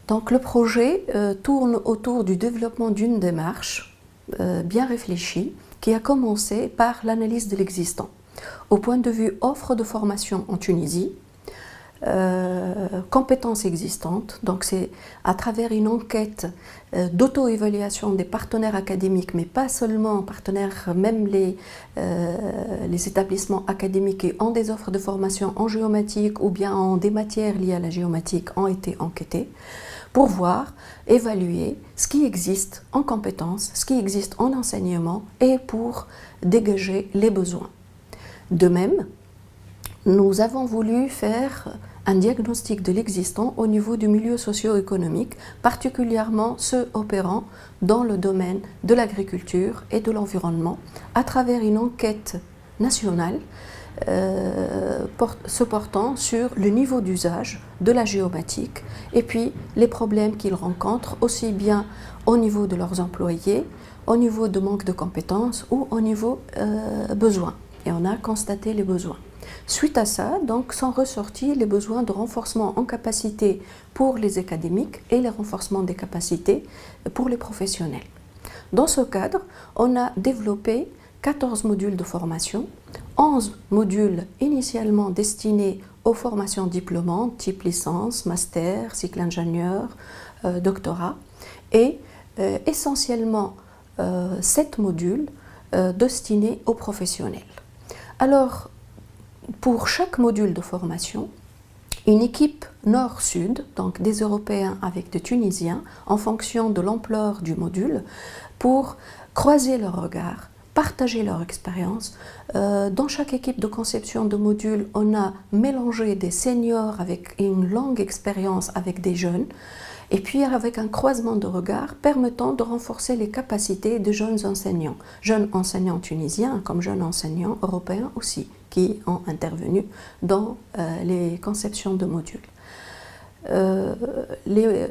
Donc le projet tourne autour du développement d'une démarche bien réfléchie qui a commencé par l'analyse de l'existant. Au point de vue offre de formation en Tunisie, compétences existantes, donc c'est à travers une enquête d'auto-évaluation des partenaires académiques, mais pas seulement partenaires, même les établissements académiques qui ont des offres de formation en géomatique ou bien en des matières liées à la géomatique ont été enquêtés pour voir, évaluer ce qui existe en compétences, ce qui existe en enseignement et pour dégager les besoins. De même, nous avons voulu faire un diagnostic de l'existant au niveau du milieu socio-économique, particulièrement ceux opérant dans le domaine de l'agriculture et de l'environnement, à travers une enquête nationale se portant sur le niveau d'usage de la géomatique et puis les problèmes qu'ils rencontrent aussi bien au niveau de leurs employés, au niveau de manque de compétences ou au niveau besoins. Et on a constaté les besoins. Suite à ça, donc, sont ressortis les besoins de renforcement en capacité pour les académiques et les renforcements des capacités pour les professionnels. Dans ce cadre, on a développé 14 modules de formation, 11 modules initialement destinés aux formations diplômantes, type licence, master, cycle ingénieur, doctorat, et essentiellement 7 modules destinés aux professionnels. Alors, pour chaque module de formation, une équipe nord-sud, donc des Européens avec des Tunisiens, en fonction de l'ampleur du module, pour croiser leurs regards, partager leur expérience. Dans chaque équipe de conception de module, on a mélangé des seniors avec une longue expérience avec des jeunes, et puis avec un croisement de regards permettant de renforcer les capacités de jeunes enseignants tunisiens comme jeunes enseignants européens aussi, qui ont intervenu dans les conceptions de modules.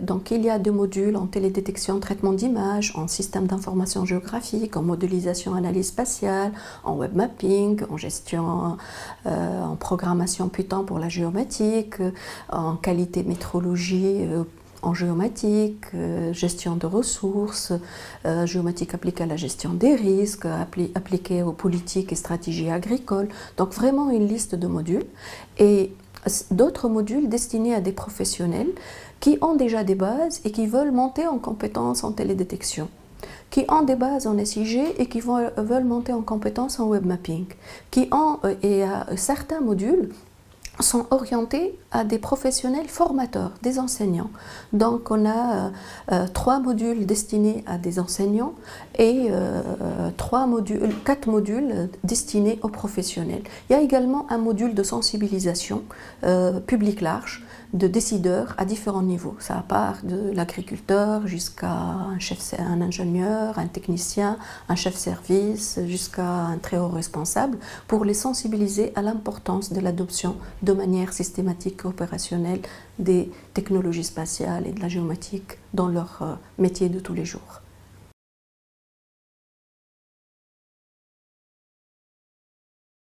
Donc il y a des modules en télédétection, traitement d'images, en système d'information géographique, en modélisation, analyse spatiale, en web mapping, en gestion, en programmation Python pour la géomatique, en qualité métrologie en géomatique, gestion de ressources, géomatique appliquée à la gestion des risques, appliquée aux politiques et stratégies agricoles. Donc vraiment une liste de modules et d'autres modules destinés à des professionnels qui ont déjà des bases et qui veulent monter en compétences en télédétection, qui ont des bases en SIG et qui veulent monter en compétences en web mapping, certains modules sont orientés à des professionnels formateurs, des enseignants. Donc on a 3 modules destinés à des enseignants et 4 modules destinés aux professionnels. Il y a également un module de sensibilisation public large de décideurs à différents niveaux. Ça part de l'agriculteur jusqu'à un ingénieur, un technicien, un chef service, jusqu'à un très haut responsable, pour les sensibiliser à l'importance de l'adoption de manière systématique et opérationnelle des technologies spatiales et de la géomatique dans leur métier de tous les jours.